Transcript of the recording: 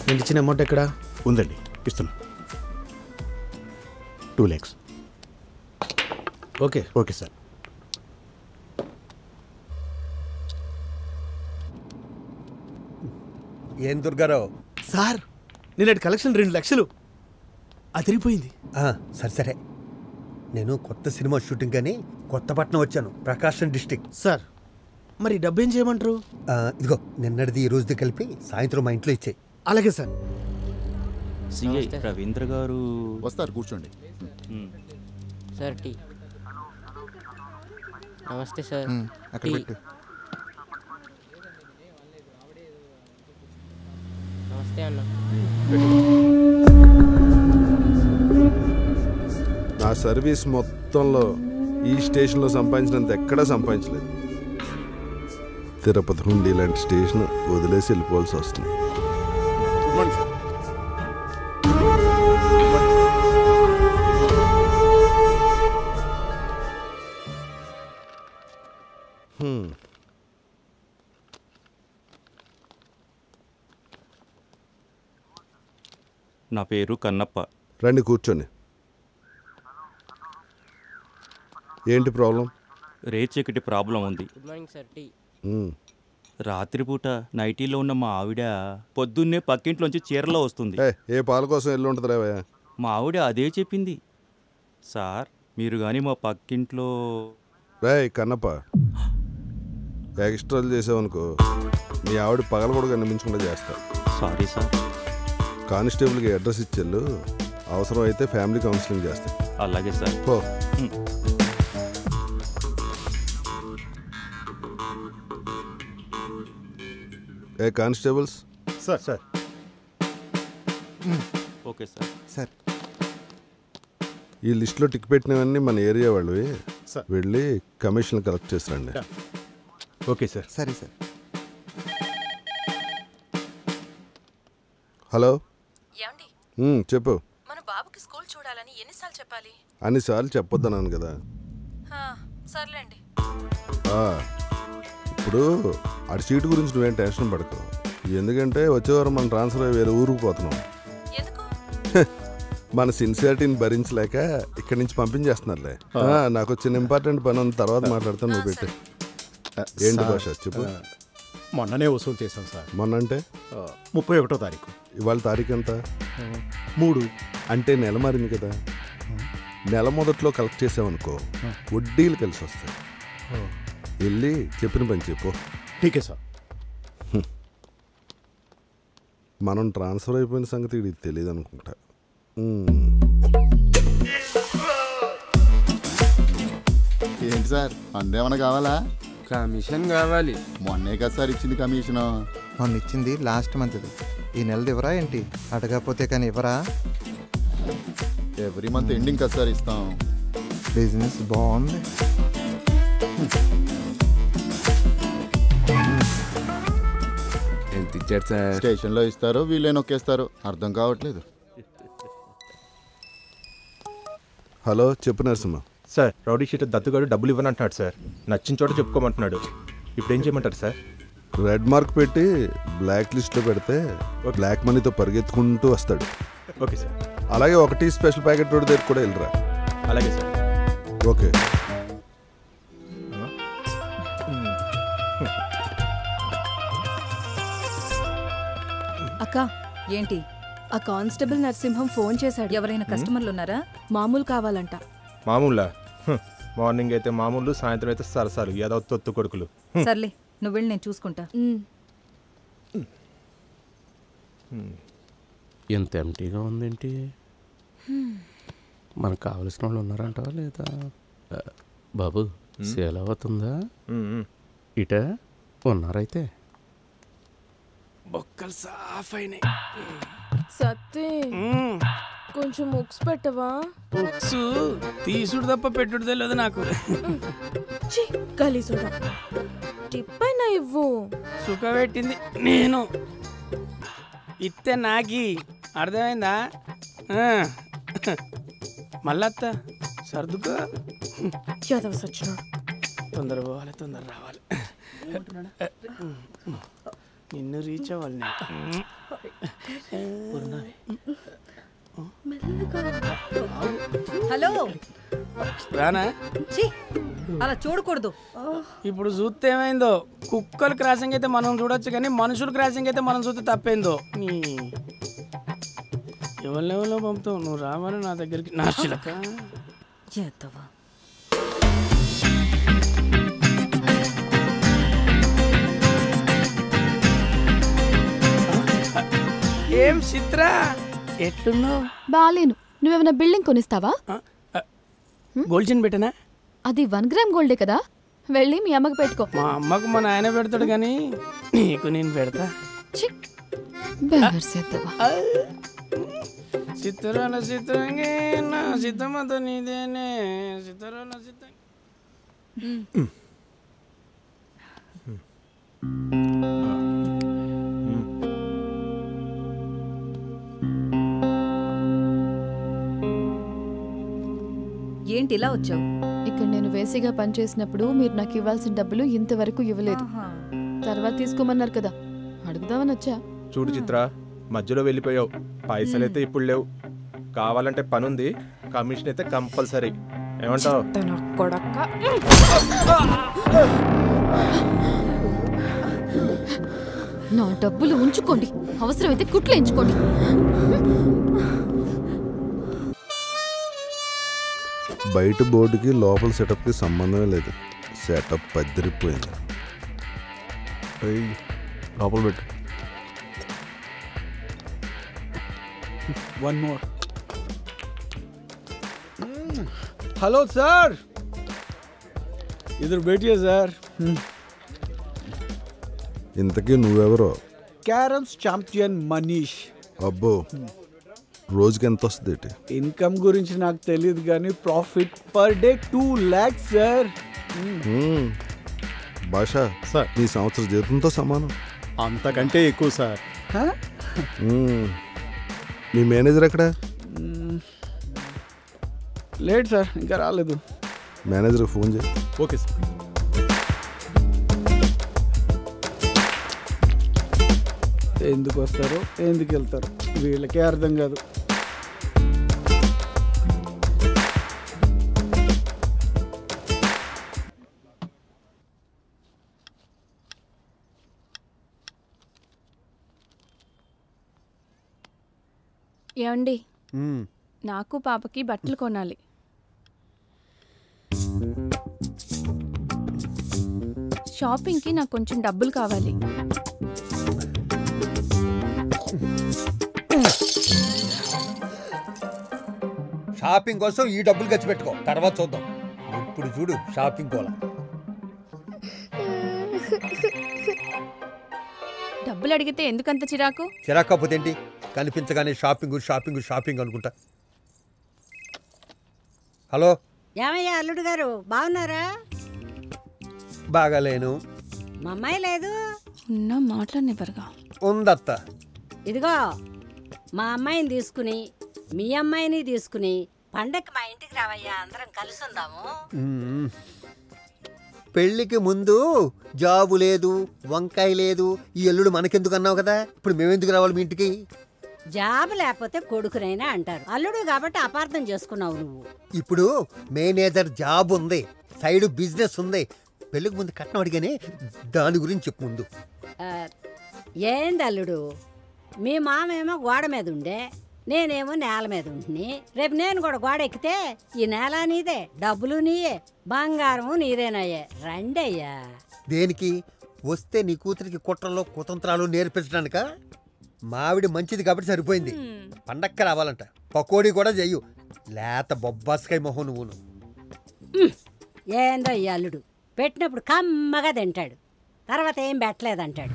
నేను ఇచ్చిన అమౌంట్ ఎక్కడ ఉందండి, ఇస్తున్నా. 2 lakhs. Okay okay sir. ఏం దుర్గారావు సార్, నేను కలెక్షన్ 2 లక్షలు అదిరిపోయింది. సరే సరే, నేను కొత్త సినిమా షూటింగ్ అని కొత్తపట్నం వచ్చాను, ప్రకాశం డిస్టిక్. సార్ మరి డబ్బు ఏం చేయమంటారు? ఇదిగో నిన్నటిది ఈ రోజుది కలిపి సాయంత్రం మా ఇంట్లో ఇచ్చేయి. అలాగే సార్. సిఐ రవీంద్ర గారు వస్తారు, కూర్చోండి. Sir tea. నమస్తే సార్. అక్కడ పెట్టు. నమస్తే అన్న. నా సర్వీస్ మొత్తంలో ఈ స్టేషన్లో సంపాదించినంత ఎక్కడా సంపాదించలేదు. తిరుపతి నుండి ఇలాంటి స్టేషన్ వదిలేసి వెళ్ళిపోవాల్సి వస్తుంది. నా పేరు కన్నప్ప. రండి కూర్చోండి. ఏంటి ప్రాబ్లం? రేచీకటి ప్రాబ్లం ఉంది. Good morning sir tea. రాత్రిపూట నైటీలో ఉన్న మా ఆవిడ పొద్దున్నే పక్కింట్లోంచి చీరలో వస్తుంది. ఏ పాల కోసం వెళ్ళి ఉంటుంది రేవయ్యా? మా ఆవిడ అదే చెప్పింది సార్. మీరు కానీ మా పక్కింట్లో రే కన్నప్ప, ఎక్స్ట్రాలు చేసావనుకో మీ ఆవిడ పగల కూడా కనిపించకుండా చేస్తా. Sorry sir. కానిస్టేబుల్కి అడ్రస్ ఇచ్చేళ్ళు, అవసరం అయితే ఫ్యామిలీ కౌన్సిలింగ్ చేస్తా. అలాగే సార్. పో. ఏ constables. Sir sir. Okay sir. Sir ఈ లిస్టులో టిక్ పెట్టినవన్నీ మన ఏరియా వాళ్ళవి. సార్. వెళ్ళి కమిషన్ కలెక్ట్ చేసి రండి. Okay sir. సరే సార్. హలో. ఏమండి, చెప్పు. మన బాబుకి స్కూల్ చూడాలని ఎన్నిసార్లు చెప్పాలి? అన్నిసార్లు చెప్పొద్దన్నాను కదా. సర్లేండి. ఇప్పుడు ఆ సీటు గురించి నువ్వేం టెన్షన్ పడకు. ఎందుకంటే వచ్చేవారం మనం ట్రాన్స్ఫర్ అయ్యి వేరే ఊరికి పోతున్నాం. ఎందుకు? మన సిన్సియారిటీని భరించలేక ఇక్కడి నుంచి పంపించేస్తున్నారులే. నాకు వచ్చిన ఇంపార్టెంట్ పని ఉన్న తర్వాత మాట్లాడతాను, నువ్వు పెట్టే. ఏంటి భాష చెప్పు. మొన్ననే వసూలు చేశాం సార్. మొన్న అంటే 31వ తారీఖు. ఇవాళ తారీఖు ఎంత? 3. అంటే నెల మారింది కదా. నెల మొదట్లో కలెక్ట్ చేసావనుకో వడ్డీలు కలిసి వస్తాయి. వెళ్ళి చెప్పిన పని చెప్పు. ఠీకే సార్. మనం ట్రాన్స్ఫర్ అయిపోయిన సంగతి ఇది తెలియదు అనుకుంటా. ఏంటి సార్, అందేమన్నా కావాలా? కమిషన్ కావాలి. మొన్నే కదా సార్ ఇచ్చింది కమిషన్. మొన్న ఇచ్చింది లాస్ట్ మంత్ది. ఈ నెలది ఇవ్వరా ఏంటి? అడగకపోతే కానీ ఇవ్వరా? ఎవ్రీ మంత్ ఎండింగ్ కదా సార్ ఇస్తాం. బిజినెస్ బాగుంది. ఎంత ఇచ్చారు సార్? స్టేషన్లో ఇస్తారు, వీళ్ళే నొక్కేస్తారు. అర్థం కావట్లేదు. హలో, చెప్పు నరసింహ. సార్, రౌడీ షీట్ దత్తుగాడు డబ్బులు ఇవ్వనంటున్నాడు సార్. నచ్చిన చోట చెప్పుకోమంటున్నాడు. ఇప్పుడు ఏం చేయమంటారు సార్? రెడ్ మార్క్ పెట్టి బ్లాక్ లిస్ట్లో పెడితే బ్లాక్ మనీతో పరిగెత్తుకుంటూ వస్తాడు. Okay sir. అలాగే ఒకటి స్పెషల్ ప్యాకెట్ రోడ్ దగ్గర కూడా వెళ్ళరా. అలాగే సార్. ఓకే. అక్క, ఏంటి? ఆ కానిస్టేబుల్ నరసింహం ఫోన్ చేశాడు. ఎవరైనా కస్టమర్లు ఉన్నారా? మామూలు కావాలంట. మామూలా? మార్నింగ్ అయితే మామూలు, సాయంత్రం అయితే సరసాలు. ఏదో తొత్తు కొడుకులు. సర్లే, నువ్వు వెళ్ళి నేను చూసుకుంటా. ఎంత ఎంటీగా ఉందేంటి? మనకు కావలసిన వాళ్ళు ఉన్నారంటావా లేదా? బాబు, సేల్ అవుతుందా? ఇట ఉన్నారైతే బొక్కలు సాఫ్ అయినాయి. సత్తే, కొంచెం ముక్స్ పెట్టవా? బుక్స్ తీసుడు తప్ప పెట్టుడు తెలియదు నాకు. గలీసుడా, టిప్ అయినా ఇవ్వు. సుఖ పెట్టింది నేను, ఇత్తే నాకి. అర్థమైందా? మళ్ళత్త సర్దుకో. యాదవ సచ్చినాడు. తొందర పోవాలి, తొందర రావాలి. నిన్ను రీచ్ అవ్వాలి హలో రానా అలా చూడకూడదు. ఇప్పుడు చూస్తే ఏమైందో, కుక్కలు క్రాసింగ్ అయితే మనం చూడొచ్చు కానీ మనుషులు క్రాసింగ్ అయితే మనం చూస్తే తప్పేందో. నీ ఎవరిలో పంపుతావు నువ్వు? రావాలి నా దగ్గరికి నా చిలక. ఏం చిత్ర ఎట్లున్నావు? బాలేను. నువ్వేమైనా బిల్డింగ్ కొనిస్తావా? గోల్డ్ చైన్ పెట్టనా? అది 1 గ్రామ్ గోల్డే కదా, వెళ్ళి మీ అమ్మకి పెట్టుకో. మా అమ్మకు మా నాయన పెడతాడు కానీ నీకు నేను పెడతా. చిత్రాల చిత్రంగే నా చిత్తమతో నీదేనే చిత్రాల చిత్రం. ఏంటి ఇలా వచ్చావు? ఇక్కడ నేను వేసిగా పనిచేసినప్పుడు మీరు నాకు ఇవ్వాల్సిన డబ్బులు ఇంతవరకు ఇవ్వలేదు. తర్వాత తీసుకోమన్నారు కదా, అడుగుదామని వచ్చా. చూడు చిత్ర, మధ్యలో వెళ్ళిపోయావు. పైసలైతే ఇప్పుడు లేవు. కావాలంటే పని ఉంది, కమిషన్ అయితే కంపల్సరీ. ఏమంటావు? నా డబ్బులు ఉంచుకోండి, అవసరమైతే కుట్లు ఎంచుకోండి. బయట బోర్డుకి లోపల సెటప్కి సంబంధమే లేదు. సెటప్ పద్దరిపోయింది. లోపల పెట్టు. 1 more. हेलो सर, इधर बैठिए सर. ఇంతకీ నువ్వెవరో? कैरम्स ఛాంపియన్ మనీష్. అబ్బో, రోజుకి ఎంత వస్తుంది? ఇన్కమ్ గురించి నాకు తెలియదు కానీ profit per day 2 lakhs sir. భాష సార్, నీ సంవత్సర జీతంతో సమానం. అంతకంటే ఎక్కువ సార్. మీ మేనేజర్ ఎక్కడ? లేట్ సార్, ఇంకా రాలేదు. మేనేజర్కి ఫోన్ చేయి. Okay sir. ఎందుకు వస్తారో ఎందుకు వెళ్తారో వీళ్ళకే అర్థం కాదు. ఏమండి, నాకు పాపకి బట్టలు కొనాలి. షాపింగ్కి నాకు కొంచెం డబ్బులు కావాలి. షాపింగ్ కోసం ఈ డబ్బులు ఖర్చు పెట్టుకో, తర్వాత చూద్దాం. ఇప్పుడు చూడు షాపింగ్ కోలా. డబ్బులు అడిగితే ఎందుకంత చిరాకు? చిరాకు కాకపోతే ఏంటి, కనిపించగానే షాపింగ్ షాపింగ్ షాపింగ్ అనుకుంటా. హలో, ఏమయ్యా అల్లుడు గారు, బాగున్నారా? బాగాలేను. మా అమ్మాయి లేదు. ఉన్నా మాట్లాడినవరుగా ఉందత్త. ఇదిగో, మా అమ్మాయిని తీసుకుని మీ అమ్మాయిని తీసుకుని పండగకి మా ఇంటికి రావయ్యా, అందరం కలిసి ఉందాము. పెళ్లికి ముందు జాబు లేదు, వంకాయ లేదు, ఈ ఎల్లుడు మనకెందుకు అన్నావు కదా, ఇప్పుడు మేమెందుకు రావాలి మీ ఇంటికి? జాబ్ లేకపోతే కొడుకునైనా అంటారు. అల్లుడు కాబట్టి అపార్థం చేసుకున్నావు నువ్వు. ఇప్పుడు మేనేజర్ జాబ్ ఉంది, సైడ్ బిజినెస్ ఉంది. పెళ్లికి ముందు కట్నం అడిగానే, దాని గురించి చెప్పు ముందు. ఏంది అల్లుడు, మీ మామేమో గోడ మీద ఉండే, నేనేమో నేల మీద ఉంటుంది. రేపు నేను కూడా గోడ ఎక్కితే ఈ నేల నీదే, డబ్బులు నీయే, బంగారము నీదేనయ్యే. రండయ్యా. దేనికి వస్తే నీ కూతురికి కుట్రలో కుతంత్రాలు నేర్పించడానిక? మావిడి మంచిది కాబట్టి సరిపోయింది. పండక్క రావాలంట, పకోడీ కూడా చెయ్యు. లేత బొబ్బాస్కాయ మొహం నువ్వును. ఏందో ఈ అల్లుడు, పెట్టినప్పుడు కమ్మగా తింటాడు, తర్వాత ఏం పెట్టలేదంటాడు.